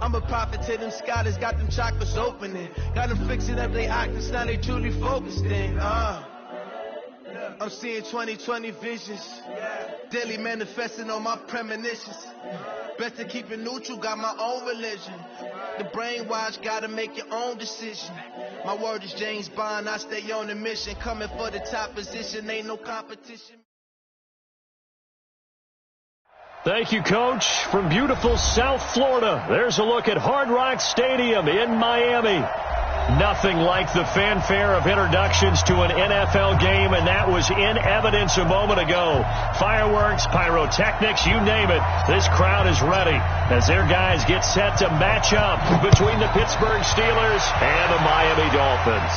I'm a prophet to them scholars, got them chakras opening. Got them fixing up their octaves, now they truly focused in. I'm seeing 20/20 visions. Daily manifesting on my premonitions. Best to keep it neutral, got my own religion. The brainwash, gotta make your own decision. My word is James Bond, I stay on the mission. Coming for the top position, ain't no competition. Thank you, Coach. From beautiful South Florida, there's a look at Hard Rock Stadium in Miami. Nothing like the fanfare of introductions to an NFL game, and that was in evidence a moment ago. Fireworks, pyrotechnics, you name it. This crowd is ready as their guys get set to match up between the Pittsburgh Steelers and the Miami Dolphins.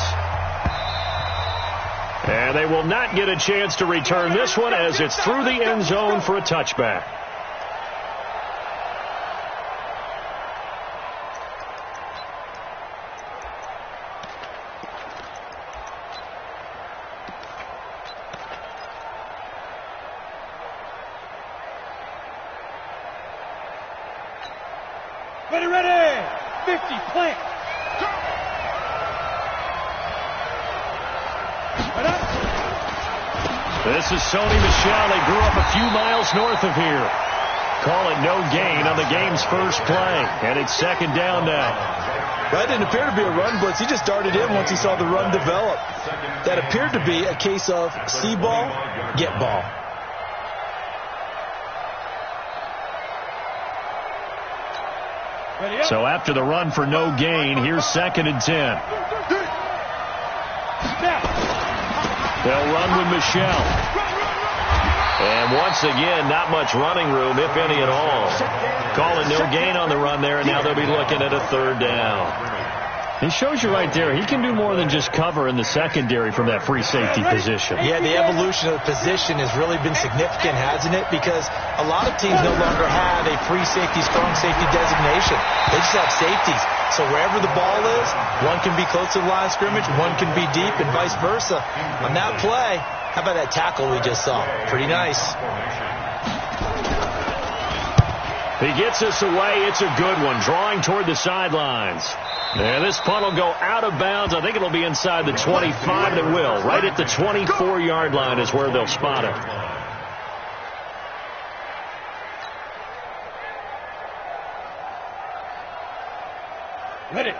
And they will not get a chance to return this one as it's through the end zone for a touchback. Ready, 50, plant. This is Sony Michel. They grew up a few miles north of here. Call it no gain on the game's first play, and it's second down now. That didn't appear to be a run blitz. He just darted in once he saw the run develop. That appeared to be a case of see ball, get ball. So after the run for no gain, here's second and 10. They'll run with Michel. And once again, not much running room, if any at all. Calling no gain on the run there, and now they'll be looking at a third down. He shows you right there, he can do more than just cover in the secondary from that free safety position. Yeah, the evolution of the position has really been significant, hasn't it? Because a lot of teams no longer have a free safety, strong safety designation. They just have safeties. So wherever the ball is, one can be close to the line of scrimmage, one can be deep, and vice versa. On that play, how about that tackle we just saw? Pretty nice. He gets us away. It's a good one, drawing toward the sidelines. And this punt will go out of bounds. I think it'll be inside the 25, and it will. Right at the 24-yard line is where they'll spot it. Ready.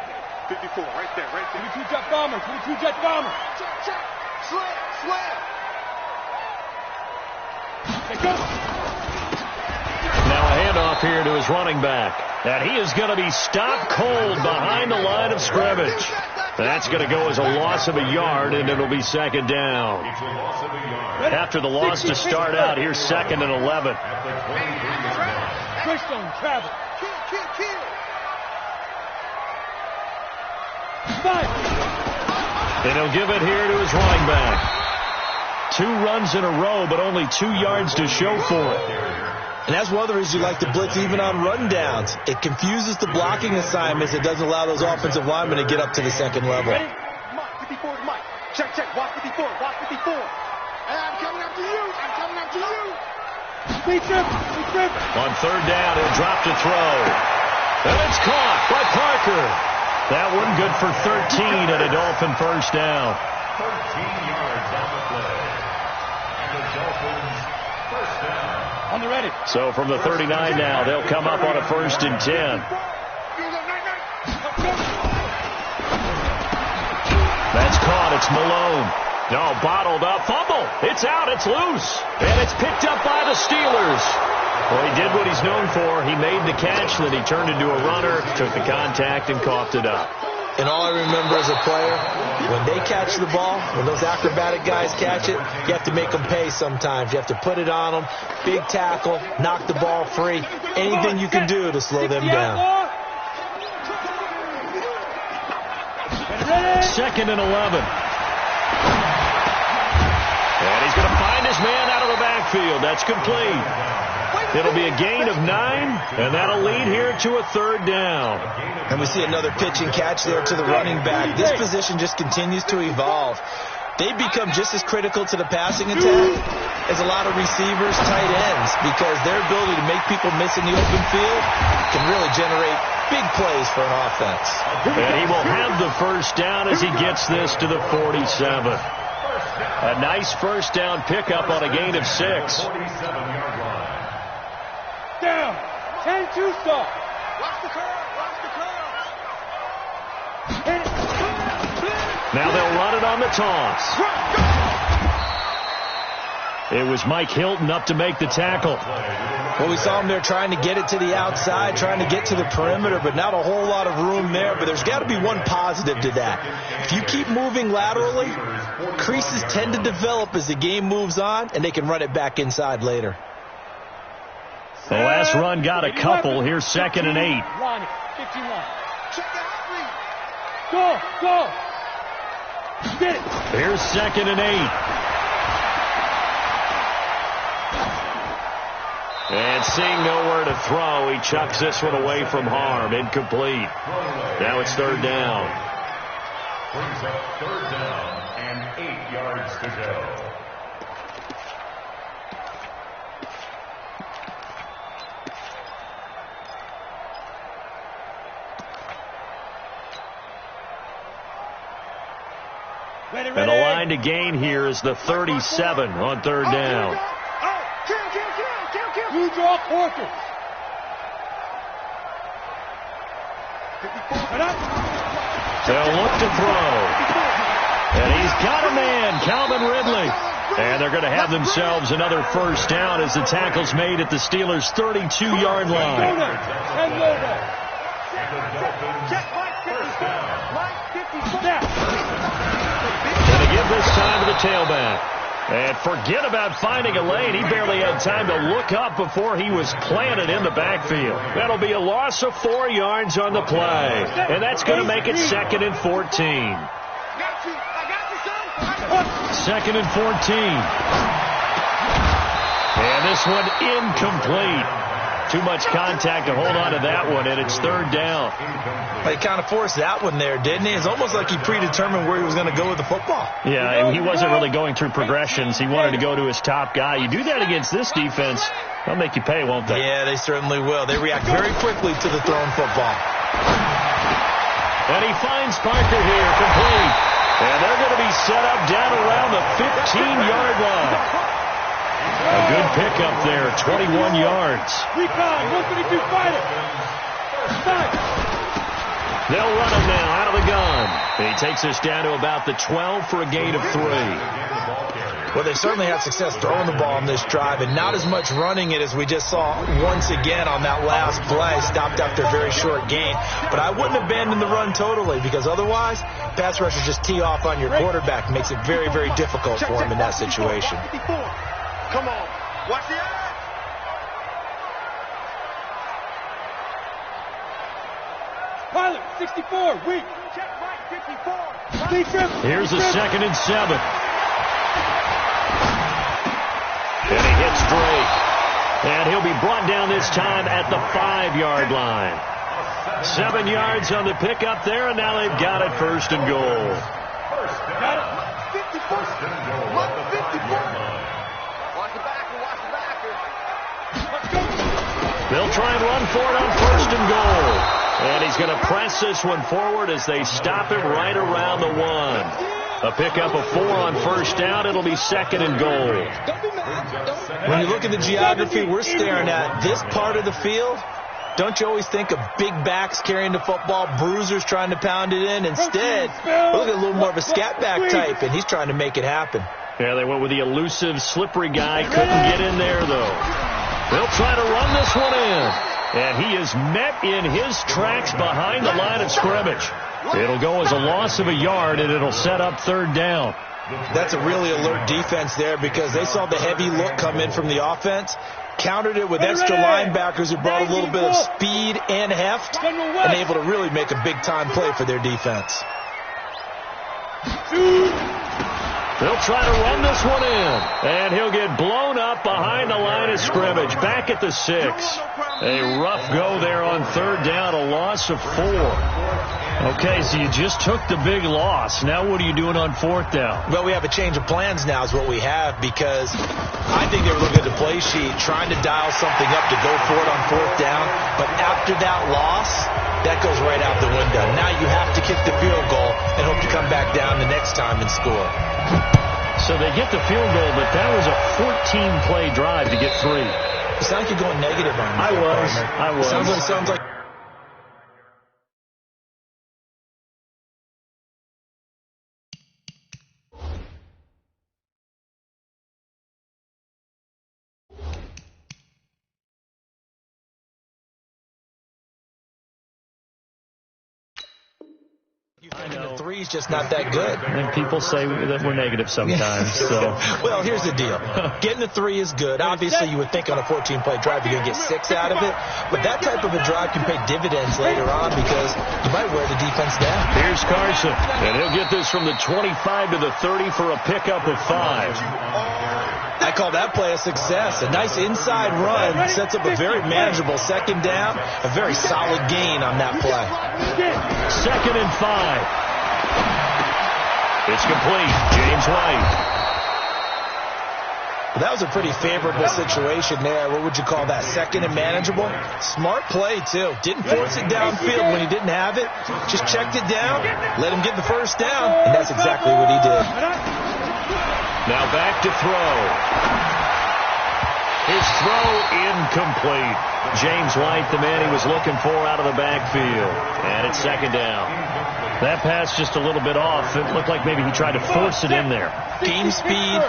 54, right there, right there. 22 jet bomber, 22 jet bomber. Check. Slam. Take go. Now a handoff here to his running back. And he is going to be stopped cold behind the line of scrimmage. That's going to go as a loss of a yard, and it'll be second down. After the loss to start out, here's second and 11. Christian travel. And he'll give it here to his running back. 2 runs in a row, but only 2 yards to show for it. And that's one of the reasons you like to blitz even on run downs. It confuses the blocking assignments. It doesn't allow those offensive linemen to get up to the second level. Ready? Mike, 54 to Mike. Check. Watch 54. Watch 54. And I'm coming up to you. Speed trip. On third down, he'll drop to throw. And it's caught by Parker. That one good for 13 and a Dolphin first down. 13 yards on the play. And the Dolphins first down. On the ready. So from the 39 now, they'll come up on a first and 10. That's caught. It's Malone. No, bottled up. Fumble. It's out. It's loose. And it's picked up by the Steelers. Well, he did what he's known for. He made the catch, then he turned into a runner, took the contact, and coughed it up. And all I remember as a player, when they catch the ball, when those acrobatic guys catch it, you have to make them pay sometimes. You have to put it on them, big tackle, knock the ball free, anything you can do to slow them down. Second and 11. And he's going to find his man out of the backfield. That's complete. It'll be a gain of 9, and that'll lead here to a third down. And we see another pitch and catch there to the running back. This position just continues to evolve. They become just as critical to the passing attack as a lot of receivers, tight ends, because their ability to make people miss in the open field can really generate big plays for an offense. And he will have the first down as he gets this to the 47. A nice first down pickup on a gain of 6. 47-yard line. Down. 10-2 stop. Watch the curve. Watch the curve. Now they'll run it on the toss. It was Mike Hilton up to make the tackle. Well, we saw him there trying to get it to the outside, trying to get to the perimeter, but not a whole lot of room there. But there's got to be one positive to that. If you keep moving laterally, creases tend to develop as the game moves on, and they can run it back inside later. The last run got a couple. Here's 2nd and 8. Ronnie, 15 line. Go, go. Get it. Here's 2nd and 8. And seeing nowhere to throw, he chucks this one away from harm. Incomplete. Now it's 3rd down. Brings up 3rd down and 8 yards to go. And the line to gain here is the 37 on 3rd down. You draw quarters. They'll look to throw. And he's got a man, Calvin Ridley. And they're going to have themselves another first down as the tackle's made at the Steelers' 32-yard line. Going to give this time to the tailback. And forget about finding a lane. He barely had time to look up before he was planted in the backfield. That'll be a loss of 4 yards on the play. And that's going to make it 2nd and 14. 2nd and 14. And this one incomplete. Too much contact to hold on to that one, and it's 3rd down. He kind of forced that one there, didn't he? It's almost like he predetermined where he was going to go with the football. Yeah, he wasn't really going through progressions. He wanted to go to his top guy. You do that against this defense, they'll make you pay, won't they? Yeah, they certainly will. They react very quickly to the thrown football. And he finds Parker here, complete. And they're going to be set up down around the 15-yard line. A good pickup there, 21 yards. Recon, 152 fighter. They'll run him now out of the gun. And he takes us down to about the 12 for a gain of 3. Well, they certainly had success throwing the ball on this drive and not as much running it as we just saw once again on that last play. Stopped after a very short gain. But I wouldn't abandon the run totally because otherwise, pass rushers just tee off on your quarterback. Makes it very, very difficult for him in that situation. Come on. Watch the eye. Pilot, 64, weak. Check right, 54. Here's a 2nd and 7. And he hits Drake. And he'll be brought down this time at the 5-yard line. 7 yards on the pickup there, and now they've got it 1st and goal. Got it. 54. 54. They'll try and run for it on 1st and goal. And he's going to press this one forward as they stop it right around the 1. A pickup of 4 on 1st down. It'll be 2nd and goal. When you look at the geography we're staring at, this part of the field, don't you always think of big backs carrying the football, bruisers trying to pound it in? Instead, look at a little more of a scat back type, and he's trying to make it happen. Yeah, they went with the elusive, slippery guy. Couldn't get in there, though. They'll try to run this one in. And he is met in his tracks behind the line of scrimmage. It'll go as a loss of a yard, and it'll set up 3rd down. That's a really alert defense there because they saw the heavy look come in from the offense, countered it with extra linebackers who brought a little bit of speed and heft, and able to really make a big-time play for their defense. They'll try to run this one in, and he'll get blown up behind the line of scrimmage, back at the 6. A rough go there on 3rd down, a loss of 4. Okay, so you just took the big loss. Now what are you doing on 4th down? Well, we have a change of plans now is what we have because I think they were looking at the play sheet, trying to dial something up to go for it on 4th down. But after that loss, goes right out the window. Now you have to kick the field goal and hope to come back down the next time and score. So they get the field goal, but that was a 14-play drive to get 3. It sounds like you're going negative on me. I was. Sounds like. I know. 3's just not that good. And people say that we're negative sometimes. So. Well, here's the deal. Getting the 3 is good. Obviously, you would think on a 14-play drive you're going to get 6 out of it. But that type of a drive can pay dividends later on because you might wear the defense down. Here's Carson. And he'll get this from the 25 to the 30 for a pickup of 5. I call that play a success. A nice inside run sets up a very manageable second down. A very solid gain on that play. 2nd and 5. It's complete. James White. Well, that was a pretty favorable situation there. What would you call that? 2nd and manageable? Smart play, too. Didn't force it downfield when he didn't have it. Just checked it down, let him get the first down, and that's exactly what he did. Now back to throw. His throw incomplete. James White, the man he was looking for out of the backfield. And it's 2nd down. That pass just a little bit off. It looked like maybe he tried to force it in there. Game speed,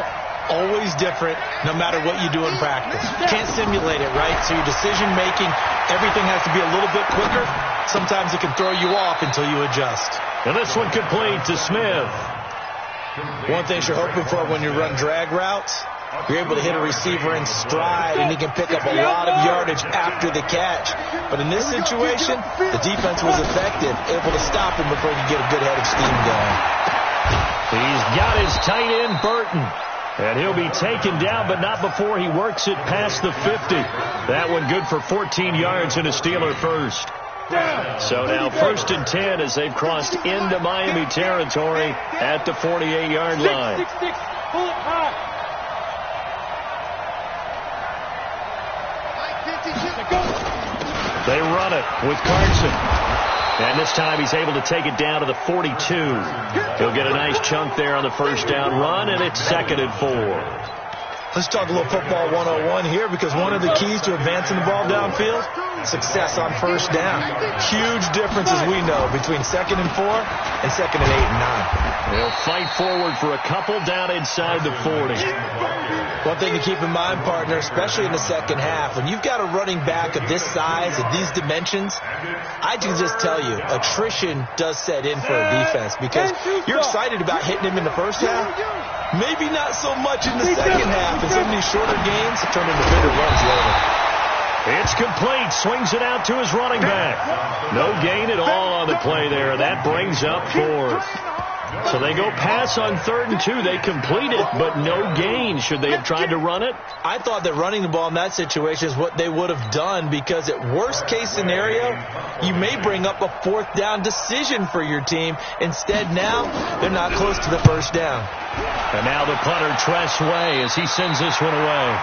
always different no matter what you do in practice. You can't simulate it, right? So your decision-making, everything has to be a little bit quicker. Sometimes it can throw you off until you adjust. And this one complete to Smith. One thing you're hoping for when you run drag routes, you're able to hit a receiver in stride, and he can pick up a lot of yardage after the catch. But in this situation, the defense was effective, able to stop him before he could get a good head of steam going. He's got his tight end, Burton. And he'll be taken down, but not before he works it past the 50. That one good for 14 yards and a Steeler first. So now 1st and 10 as they've crossed into Miami territory at the 48-yard line. Pull it high. They run it with Carson. And this time he's able to take it down to the 42. He'll get a nice chunk there on the first down run, and it's 2nd and 4. Let's talk a little football 101 here because one of the keys to advancing the ball downfield, success on first down. Huge difference, as we know, between 2nd and 4 and 2nd and 8 and 9. They'll fight forward for a couple down inside the 40. One thing to keep in mind, partner, especially in the second half, when you've got a running back of this size, of these dimensions, I can just tell you, attrition does set in for a defense because you're excited about hitting him in the first half. Maybe not so much in the second half. And some of these shorter games turn into bigger runs later. It's complete. Swings it out to his running back. No gain at all on the play there. That brings up 4th. So they go pass on 3rd and 2. They complete it, but no gain. Should they have tried to run it? I thought that running the ball in that situation is what they would have done because at worst case scenario, you may bring up a 4th down decision for your team. Instead, now they're not close to the first down. And now the punter, Tress Way, as he sends this one away.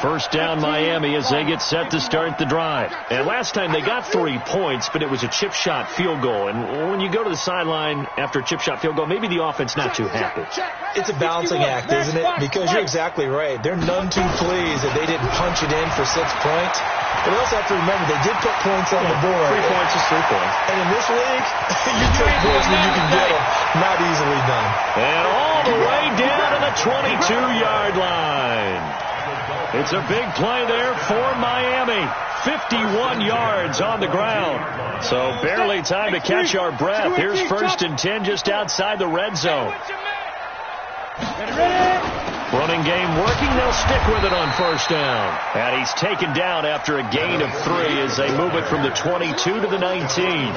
First down Miami as they get set to start the drive. And last time they got 3 points, but it was a chip shot field goal. And when you go to the sideline after a chip shot field goal, maybe the offense not too happy. It's a balancing act, isn't it? Because you're exactly right. They're none too pleased that they didn't punch it in for 6 points. But we also have to remember they did put points on the board. 3 points is 3 points. And in this league, you take points when you can get them. Not easily done. And all the way down to the 22-yard line. It's a big play there for Miami. 51 yards on the ground. So barely time to catch our breath. Here's 1st and 10 just outside the red zone. Running game working. They'll stick with it on first down. And he's taken down after a gain of 3 as they move it from the 22 to the 19.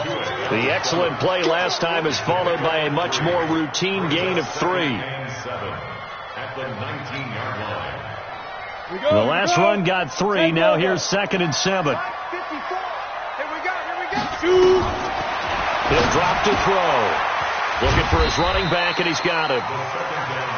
The excellent play last time is followed by a much more routine gain of 3. At the 19-yard line. The last run got 3. Now here's 2nd and 7. Here we go. He'll drop to throw. Looking for his running back, and he's got him.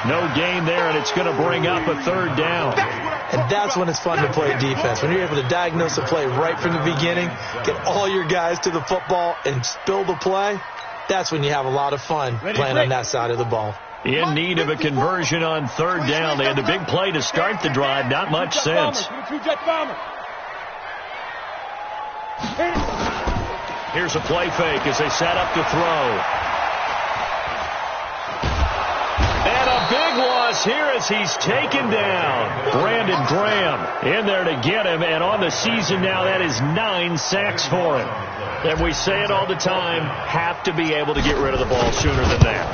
No gain there, and it's going to bring up a third down. And that's when it's fun to play defense. When you're able to diagnose a play right from the beginning, get all your guys to the football, and spill the play, that's when you have a lot of fun playing on that side of the ball. In need of a conversion on third down. They had the big play to start the drive. Not much sense. Here's a play fake as they set up to throw. And a big loss here as he's taken down. Brandon Graham in there to get him. And on the season now, that is 9 sacks for him. And we say it all the time, have to be able to get rid of the ball sooner than that.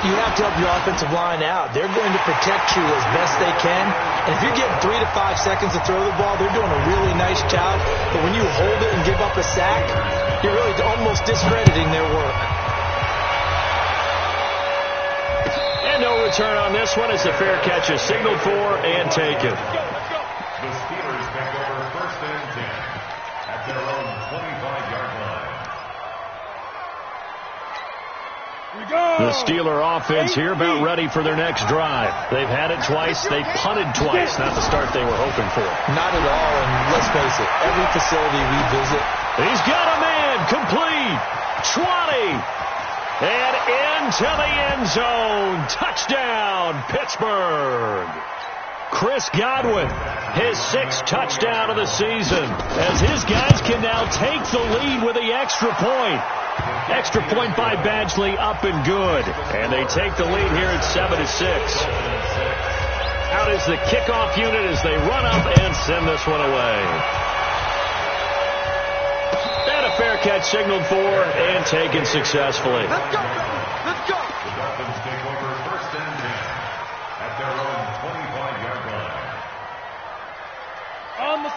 You have to help your offensive line out. They're going to protect you as best they can. And if you're getting 3 to 5 seconds to throw the ball, they're doing a really nice job. But when you hold it and give up a sack, you're really almost discrediting their work. And no return on this one as the fair catch is signaled for and taken. The Steelers take over 1st and 10 at their own 25-yard line. The Steeler offense here about ready for their next drive. They've had it twice. They punted twice. Not the start they were hoping for. Not at all, and let's face it, every facility we visit. He's got a man. Complete. 20. And into the end zone. Touchdown, Pittsburgh. Chris Godwin, his 6th touchdown of the season, as his guys can now take the lead with the extra point. Extra point by Badgley, up and good. And they take the lead here at 7-6. Out is the kickoff unit as they run up and send this one away. And a fair catch signaled for and taken successfully. Let's go. Let's go. The Dolphins take over 1st and 10 at their own 25-yard line.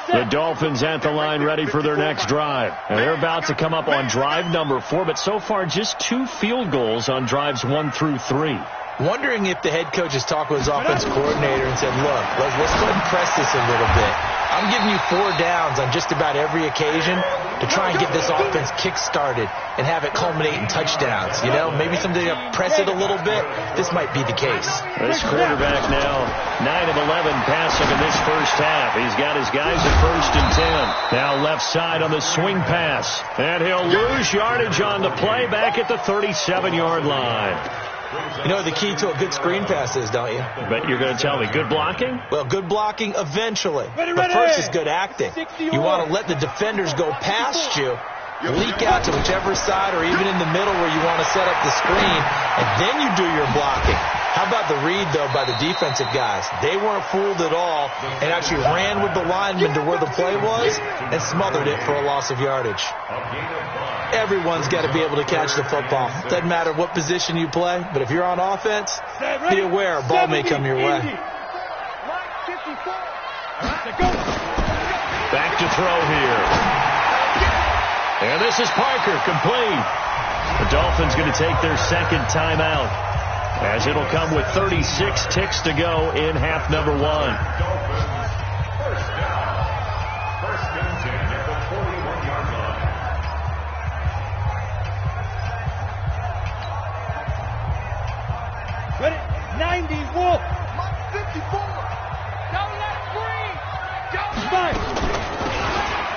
The Dolphins at the line ready for their next drive. And they're about to come up on drive number 4, but so far just 2 field goals on drives 1 through 3. Wondering if the head coach has talked with his offense coordinator and said, look, let's go ahead and press this a little bit. I'm giving you 4 downs on just about every occasion to try and get this offense kick-started and have it culminate in touchdowns. You know, maybe something to press it a little bit. This might be the case. This quarterback now 9 of 11 passing in this first half. He's got his guys at 1st and 10. Now left side on the swing pass. And he'll lose yardage on the play back at the 37-yard line. You know what the key to a good screen pass is, don't you? But you're going to tell me, good blocking? Well, good blocking eventually. But first is good acting. You want to let the defenders go past you, leak out to whichever side or even in the middle where you want to set up the screen, and then you do your blocking. How about the read, though, by the defensive guys? They weren't fooled at all and actually ran with the lineman to where the play was and smothered it for a loss of yardage. Everyone's got to be able to catch the football. Doesn't matter what position you play, but if you're on offense, be aware a ball may come your way. Back to throw here. And this is Parker, complete. The Dolphins going to take their 2nd timeout, as it'll come with 36 ticks to go in half number 1. First down. 1st and 10 at the 41-yard line. Ready? 90, Wolf. 54. Down that green. Down five.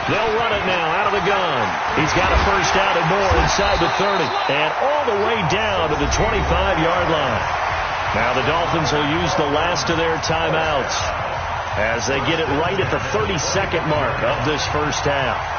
They'll run it now out of the gun. He's got a first down and more inside the 30. And all the way down to the 25-yard line. Now the Dolphins will use the last of their timeouts as they get it right at the 32nd mark of this first half.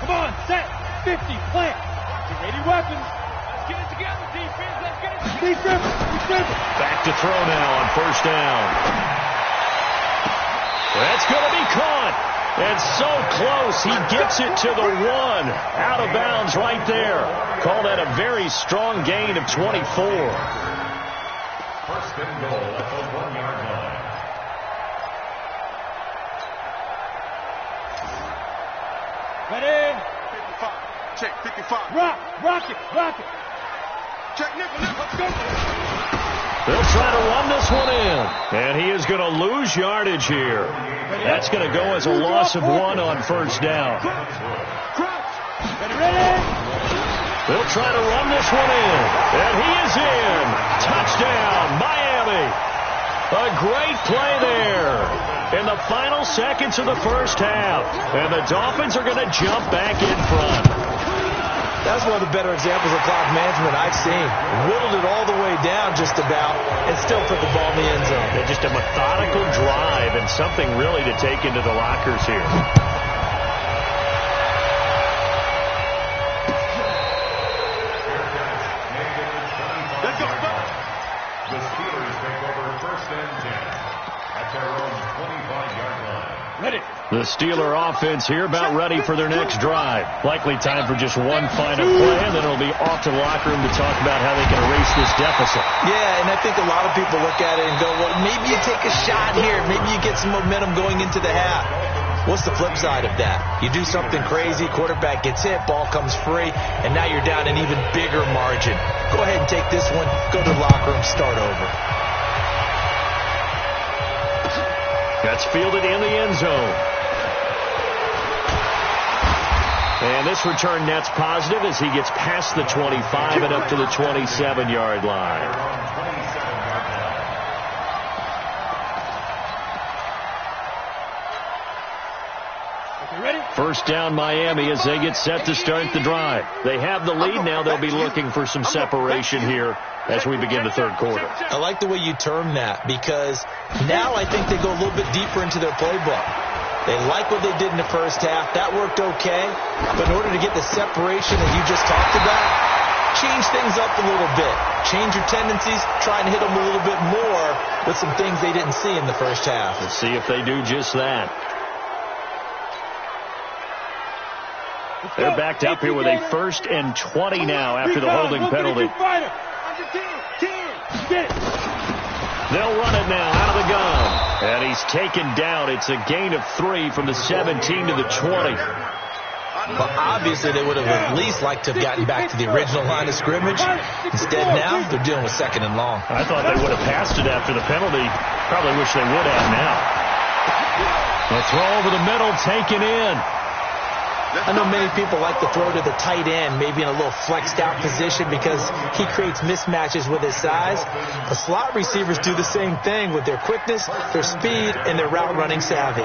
Come on, set. 50, plant. Get ready weapons. Let's get it together, defense. Let's get it together. Defense. Back to throw now on first down. That's going to be caught. And so close. He gets it to the 1. Out of bounds right there. Call that a very strong gain of 24. 1st and goal at the 1-yard line. Ready? 55. Check, 55. Rock it. Check, nickel, let's go. They'll try to run this one in, and he is going to lose yardage here. That's going to go as a loss of 1 on first down. Ready? They'll try to run this one in, and he is in. Touchdown, Miami. A great play there in the final seconds of the first half, and the Dolphins are going to jump back in front. That's one of the better examples of clock management I've seen. Whittled it all the way down just about and still put the ball in the end zone. Yeah, just a methodical drive and something really to take into the lockers here. Let's go. The Steelers take over first and 10 at their own 25-yard line. Ready? The Steeler offense here about ready for their next drive. Likely time for just one final play, and then it'll be off to the locker room to talk about how they can erase this deficit. Yeah, and I think a lot of people look at it and go, well, maybe you take a shot here. Maybe you get some momentum going into the half. What's the flip side of that? You do something crazy, quarterback gets hit, ball comes free, and now you're down an even bigger margin. Go ahead and take this one, go to the locker room, start over. That's fielded in the end zone. And this return net's positive as he gets past the 25 and up to the 27-yard line. First down Miami as they get set to start the drive. They have the lead now. They'll be looking for some separation here as we begin the third quarter. I like the way you term that because now I think they go a little bit deeper into their playbook. They like what they did in the first half. That worked okay. But in order to get the separation that you just talked about, change things up a little bit. Change your tendencies. Try and hit them a little bit more with some things they didn't see in the first half. Let's see if they do just that. They're backed up here with a 1st and 20 now after the holding penalty. They'll run it now out of the gun. And he's taken down. It's a gain of 3 from the 17 to the 20. Well, obviously, they would have at least liked to have gotten back to the original line of scrimmage. Instead, now, they're dealing with 2nd and long. I thought they would have passed it after the penalty. Probably wish they would have now. The throw over the middle, taken in. I know many people like to throw to the tight end, maybe in a little flexed out position because he creates mismatches with his size. The slot receivers do the same thing with their quickness, their speed, and their route running savvy.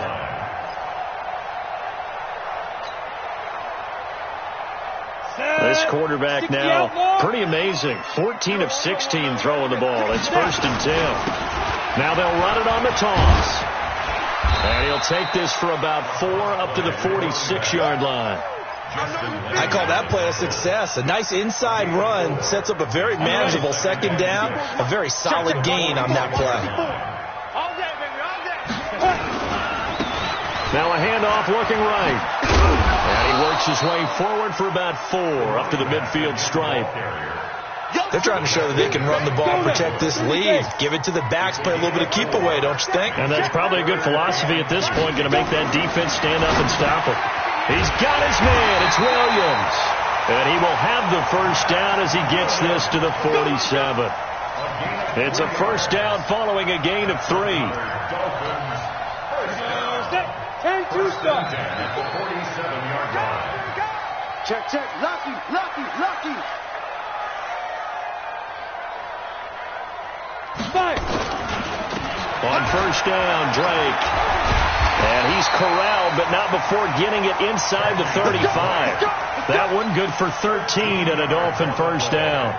This quarterback now, pretty amazing. 14 of 16 throwing the ball. It's 1st and 10. Now they'll run it on the toss. And he'll take this for about 4 up to the 46-yard line. I call that play a success. A nice inside run sets up a very manageable 2nd down. A very solid gain on that play. Now a handoff looking right. And he works his way forward for about 4 up to the midfield stripe. They're trying to show that they can run the ball, protect this lead. Give it to the backs, play a little bit of keep away, don't you think? And that's probably a good philosophy at this point, going to make that defense stand up and stop him. He's got his man. It's Williams. And he will have the 1st down as he gets this to the 47. It's a 1st down following a gain of 3. 10-2 stop. Check. Lucky. On 1st down, Drake. And he's corralled, but not before getting it inside the 35. That one good for 13 and a Dolphin 1st down.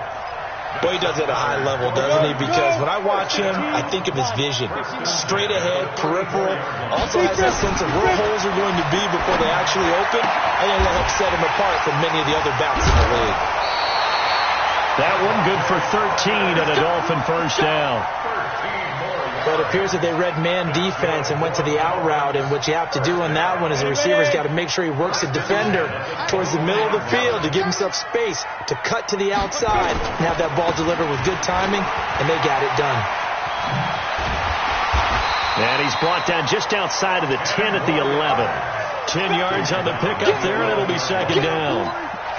Boy, he does it at a high level, doesn't he? Because when I watch him, I think of his vision. Straight ahead, peripheral. Also has that sense of where holes are going to be before they actually open. I think that'll help set him apart from many of the other backs in the league. That one good for 13 and a Dolphin 1st down. But it appears that they read man defense and went to the out route, and what you have to do on that one is the receiver's got to make sure he works the defender towards the middle of the field to give himself space to cut to the outside and have that ball delivered with good timing, and they got it done. And he's brought down just outside of the 10 at the 11. 10 yards on the pickup there, and it'll be second down.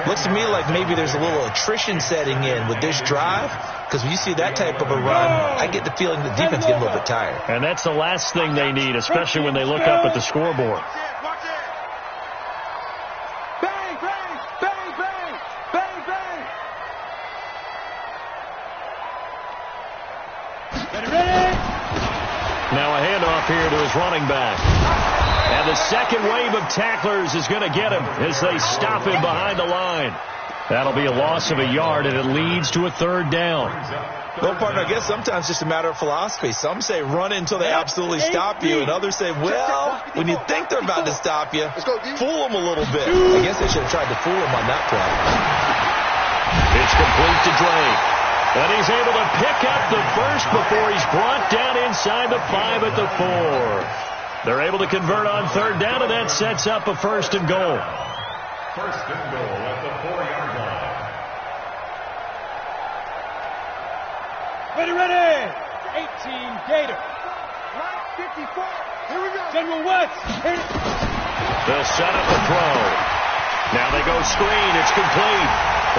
Looks to me like maybe there's a little attrition setting in with this drive, because when you see that type of a run, I get the feeling the defense getting a little bit tired. And that's the last thing they need, especially when they look up at the scoreboard. Bang, bang, bang, bang, bang, bang. Ready? Now a handoff here to his running back. And the second wave of tacklers is going to get him as they stop him behind the line. That'll be a loss of a yard, and it leads to a third down. Well, partner, I guess sometimes it's just a matter of philosophy. Some say run until they absolutely stop you, and others say, well, when you think they're about to stop you, fool them a little bit. I guess they should have tried to fool him on that play. It's complete to Drake. And he's able to pick up the first before he's brought down inside the 5 at the 4. They're able to convert on third down, and that sets up a first and goal. First and goal at the 4-yard line. Ready. 18 Gator. Line 54. Here we go. General West. They'll set up a throw. Now they go screen. It's complete.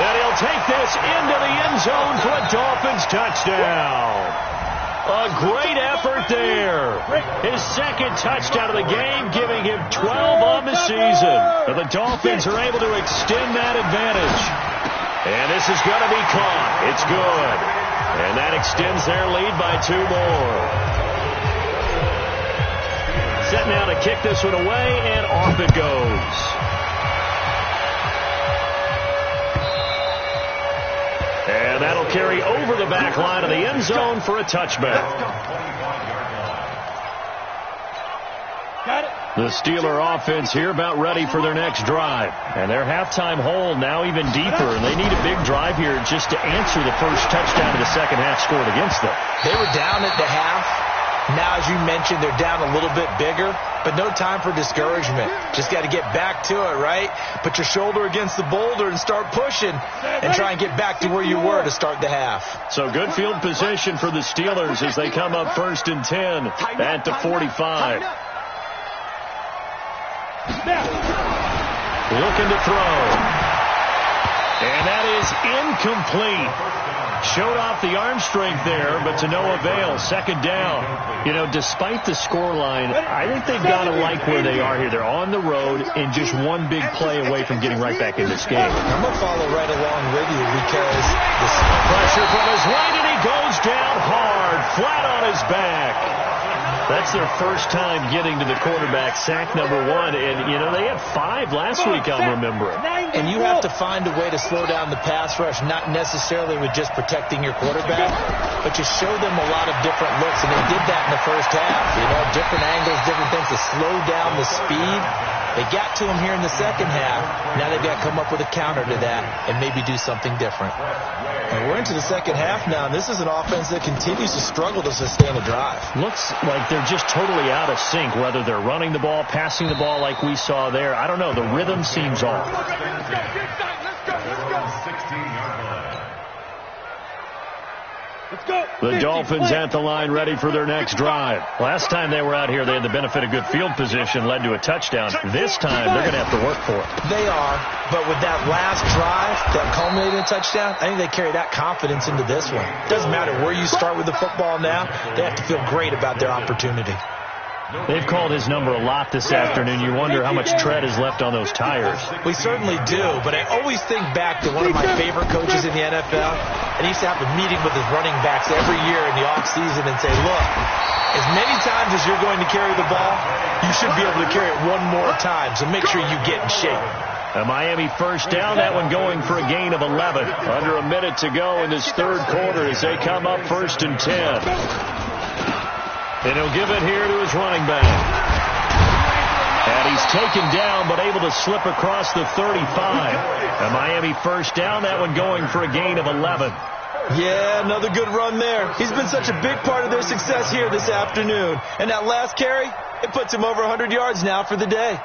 And he'll take this into the end zone for a Dolphins touchdown. A great effort there. His second touchdown of the game, giving him 12 on the season. But the Dolphins are able to extend that advantage. And this is going to be caught. It's good. And that extends their lead by 2 more. Set now to kick this one away, and off it goes. And that'll carry over the back line of the end zone for a touchback. Got it. The Steeler offense here about ready for their next drive. And their halftime hole now even deeper, and they need a big drive here just to answer the first touchdown of the second half scored against them. They were down at the half. Now, as you mentioned, they're down a little bit bigger, but no time for discouragement. Just got to get back to it, right? Put your shoulder against the boulder and start pushing and try and get back to where you were to start the half. So good field position for the Steelers as they come up first and 10 at the 45. Looking to throw. And that is incomplete. Showed off the arm strength there, but to no avail. Second down. You know, despite the scoreline, I think they've got to like where they are here. They're on the road and just one big play away from getting right back in this game. I'm going to follow right along with you because this pressure from his right, and he goes down hard, flat on his back. That's their first time getting to the quarterback, sack number 1. And, you know, they had 5 last week, I'm remembering. And you have to find a way to slow down the pass rush, not necessarily with just protecting your quarterback, but you show them a lot of different looks. And they did that in the first half. You know, different angles, different things to slow down the speed. They got to him here in the second half. Now they've got to come up with a counter to that and maybe do something different. And we're into the second half now, and this is an offense that continues to struggle to sustain a drive. Looks like they're just totally out of sync, whether they're running the ball, passing the ball like we saw there. I don't know. The rhythm seems off. Let's go. 16-yard line. Let's go. The Dolphins at the line ready for their next drive. Last time they were out here, they had the benefit of good field position, led to a touchdown. This time, they're going to have to work for it. They are, but with that last drive that culminated in a touchdown, I think they carry that confidence into this one. Doesn't matter where you start with the football now, they have to feel great about their opportunity. They've called his number a lot this afternoon. You wonder how much tread is left on those tires. We certainly do, but I always think back to one of my favorite coaches in the NFL, and he used to have a meeting with his running backs every year in the offseason and say, look, as many times as you're going to carry the ball, you should be able to carry it one more time, so make sure you get in shape. A Miami first down, that one going for a gain of 11. Under a minute to go in this third quarter as they come up first and 10. And he'll give it here to his running back. And he's taken down, but able to slip across the 35. A Miami first down, that one going for a gain of 11. Yeah, another good run there. He's been such a big part of their success here this afternoon. And that last carry, it puts him over 100 yards now for the day.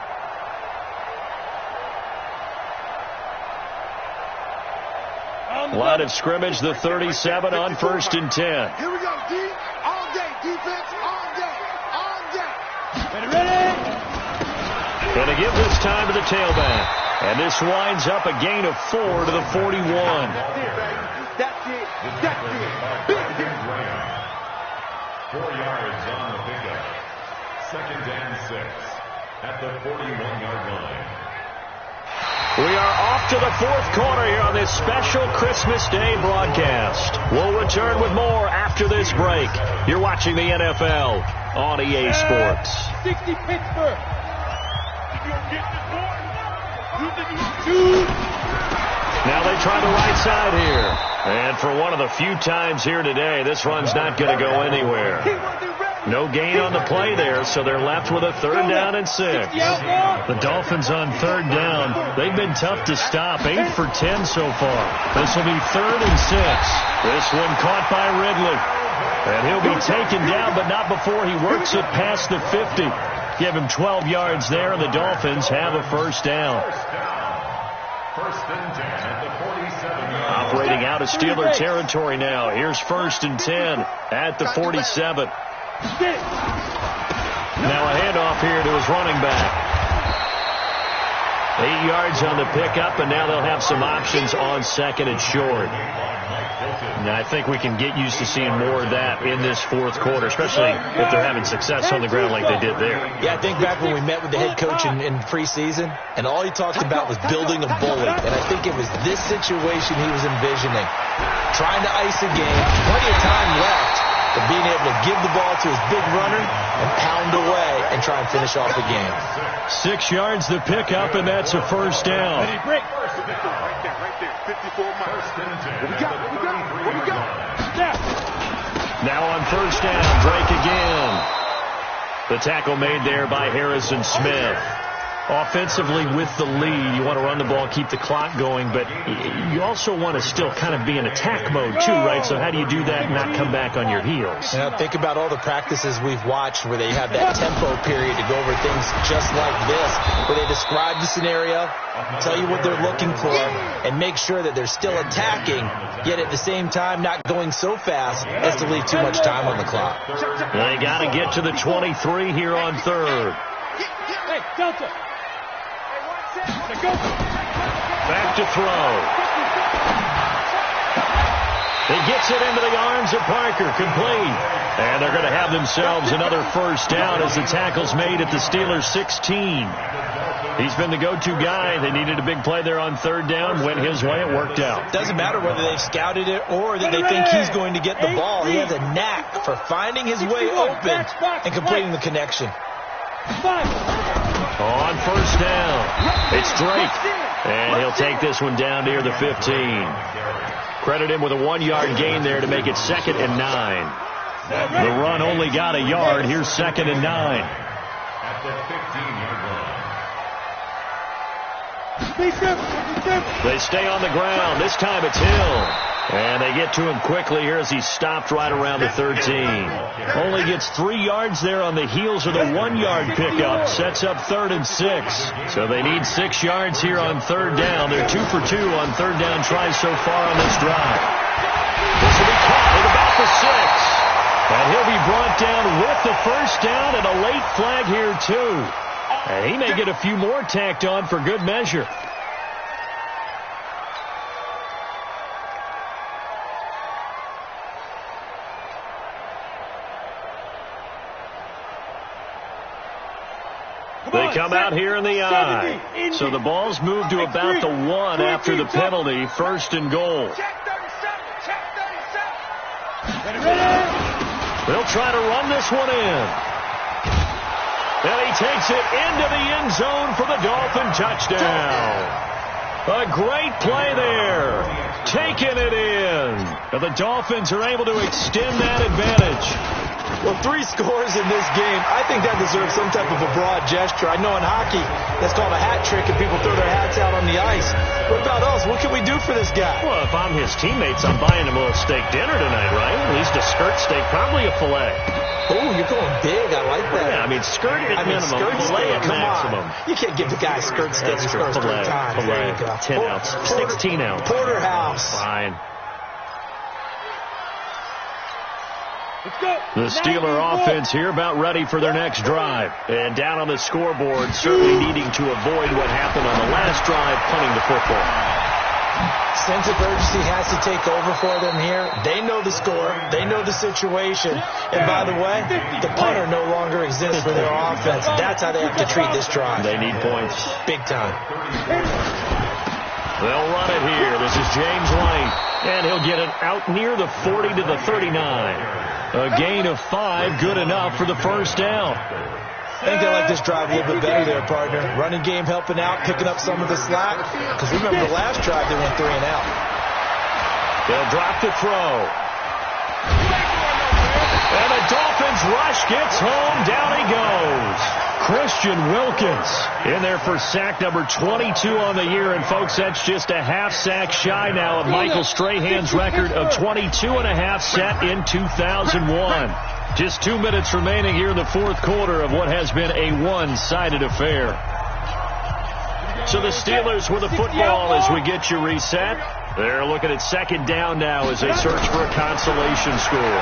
Line of scrimmage, the 37 on first and 10. Here we go, D. All day, defense, all day, all day. Ready? And to give this time to the tailback. And this winds up a gain of 4 to the 41. That's it. That's it. Big hit. 4 yards on the pickup. 2nd and 6 at the 41-yard line. We are off to the 4th quarter here on this special Christmas Day broadcast. We'll return with more after this break. You're watching the NFL on EA Sports. 60 Pittsburgh. Now they try the right side here. And for one of the few times here today, this run's not going to go anywhere. No gain on the play there, so they're left with a 3rd down and 6. The Dolphins on 3rd down. They've been tough to stop. 8 for 10 so far. This will be 3rd and 6. This one caught by Ridley. And he'll be taken down, but not before he works it past the 50. Give him 12 yards there, and the Dolphins have a 1st down. 1st and 10 at the 47-yard. Operating out of Steeler territory now. Here's 1st and 10 at the 47. Now a handoff here to his running back. 8 yards on the pickup, and now they'll have some options on 2nd and short. Now, I think we can get used to seeing more of that in this 4th quarter, especially if they're having success on the ground like they did there. Yeah, I think back when we met with the head coach in preseason, and all he talked about was building a bully. And I think it was this situation he was envisioning. Trying to ice a game, plenty of time left, but being able to give the ball to his big runner and pound away and try and finish off the game. 6 yards the pickup, and that's a 1st down. Right there. 54 miles. What we got? Now on 1st down, Drake again. The tackle made there by Harrison Smith. Offensively with the lead, you want to run the ball, keep the clock going, but you also want to still kind of be in attack mode too, right? So how do you do that and not come back on your heels? You know, think about all the practices we've watched where they have that tempo period to go over things just like this, where they describe the scenario, tell you what they're looking for, and make sure that they're still attacking, yet at the same time not going so fast as to leave too much time on the clock. They got to get to the 23 here on 3rd. Hey, Delta. Back to throw. He gets it into the arms of Parker, complete. And they're going to have themselves another 1st down as the tackle's made at the Steelers' 16. He's been the go-to guy. They needed a big play there on 3rd down. Went his way. It worked out. Doesn't matter whether they've scouted it or that they think he's going to get the ball. He has a knack for finding his way open and completing the connection. On 1st down, it's Drake. And he'll take this one down near the 15. Credit him with a 1-yard gain there to make it 2nd and 9. The run only got a yard. Here's 2nd and 9. At the 15-yard line. They stay on the ground. This time it's Hill. And they get to him quickly here as he stopped right around the 13. Only gets 3 yards there on the heels of the 1-yard pickup. Sets up 3rd and 6. So they need 6 yards here on 3rd down. They're 2 for 2 on 3rd down tries so far on this drive. This will be caught at about the 6. And he'll be brought down with the 1st down and a late flag here too. And he may get a few more tacked on for good measure. They come out here in the I. So the ball's moved to about the 1 after the penalty. 1st and goal. They'll try to run this one in. And he takes it into the end zone for the Dolphin touchdown. A great play there. Taking it in. And the Dolphins are able to extend that advantage. Well, 3 scores in this game. I think that deserves some type of a broad gesture. I know in hockey, that's called a hat trick, and people throw their hats out on the ice. What about us? What can we do for this guy? Well, if I'm his teammates, I'm buying him a little steak dinner tonight, right? At least a skirt steak, probably a filet. Oh, you're going big. I like that. Yeah, I mean, skirt at minimum, filet at maximum. You can't give the guy a skirt steak his first 3 times. Filet, 10 ounce, 16 ounce. Porterhouse. Fine. The Steeler offense here about ready for their next drive. And down on the scoreboard, certainly needing to avoid what happened on the last drive, punting the football. Sense of urgency has to take over for them here. They know the score. They know the situation. And by the way, the punter no longer exists for their offense. That's how they have to treat this drive. They need points. Big time. They'll run it here. This is James White. And he'll get it out near the 40 to the 39. A gain of 5, good enough for the first down. I think they like this drive a little bit better there, partner. Running game helping out, picking up some of the slack. Because remember the last drive, they went 3 and out. They'll drop the throw. And the Dolphins rush gets home. Down he goes. Christian Wilkins in there for sack number 22 on the year. And, folks, that's just a half sack shy now of Michael Strahan's record of 22.5 set in 2001. Just 2 minutes remaining here in the fourth quarter of what has been a one-sided affair. So the Steelers with the football as we get you reset. They're looking at second down now as they search for a consolation score.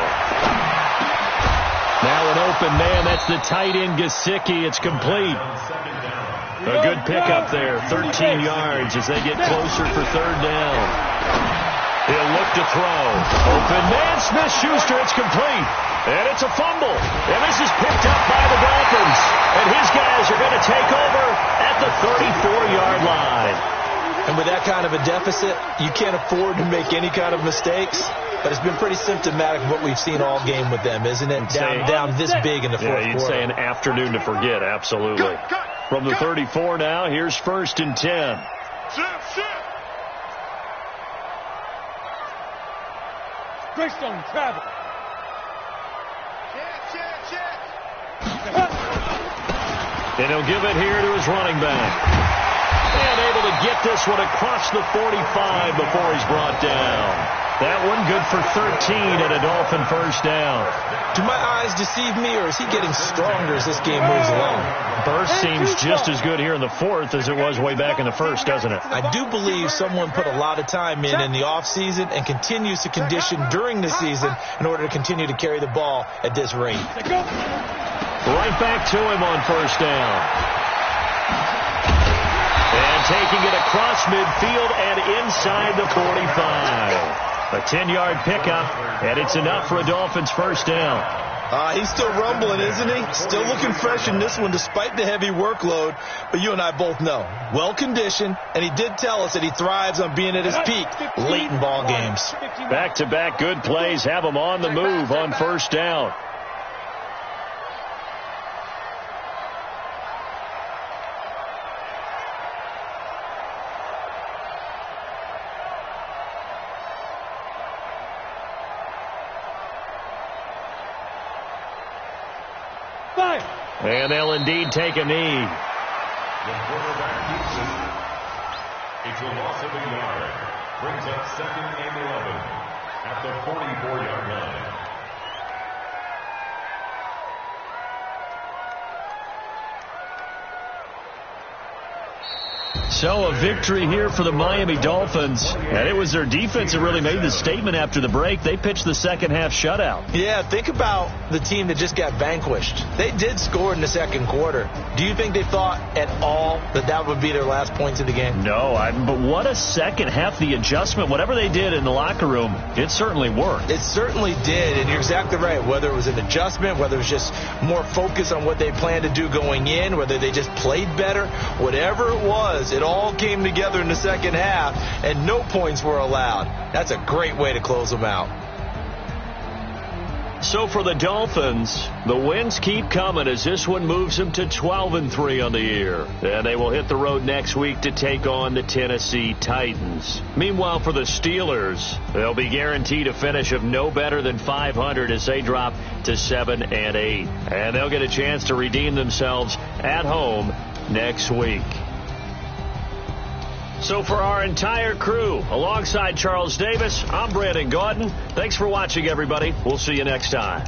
Now an open man. That's the tight end Gesicki. It's complete. A good pickup there. 13 yards as they get closer for third down. He'll look to throw. Open man. Smith-Schuster. It's complete. And it's a fumble. And this is picked up by the Dolphins. And his guys are going to take over at the 34-yard line. And with that kind of a deficit, you can't afford to make any kind of mistakes. But it's been pretty symptomatic of what we've seen all game with them, isn't it? Down this big in the fourth quarter. You'd say an afternoon to forget, absolutely. From the 34 now, here's 1st and 10. Greystone travel. And he'll give it here to his running back. And able to get this one across the 45 before he's brought down. That one good for 13 and a Dolphin first down. Do my eyes deceive me, or is he getting stronger as this game moves along? Burst seems just as good here in the fourth as it was way back in the first, doesn't it? I do believe someone put a lot of time in the offseason and continues to condition during the season in order to continue to carry the ball at this rate. Right back to him on first down. And taking it across midfield and inside the 45. A 10-yard pickup, and it's enough for a Dolphins first down. He's still rumbling, isn't he? Still looking fresh in this one despite the heavy workload. But you and I both know, well-conditioned, and he did tell us that he thrives on being at his peak late in ball games. Back-to-back good plays have him on the move on first down. And they'll indeed take a knee. The quarterback keeps it. It's a loss of a yard. Brings up 2nd and 11 at the 44-yard line. So a victory here for the Miami Dolphins. And it was their defense that really made the statement after the break. They pitched the second half shutout. Yeah, think about the team that just got vanquished. They did score in the second quarter. Do you think they thought at all that that would be their last points of the game? No, but what a second half. The adjustment, whatever they did in the locker room, it certainly worked. It certainly did, and you're exactly right. Whether it was an adjustment, whether it was just more focus on what they planned to do going in, whether they just played better, whatever it was, it all came together in the second half, and no points were allowed. That's a great way to close them out. So for the Dolphins, the wins keep coming as this one moves them to 12-3 on the year. And they will hit the road next week to take on the Tennessee Titans. Meanwhile, for the Steelers, they'll be guaranteed a finish of no better than 500 as they drop to 7-8. And they'll get a chance to redeem themselves at home next week. So for our entire crew, alongside Charles Davis, I'm Brandon Gaudin. Thanks for watching, everybody. We'll see you next time.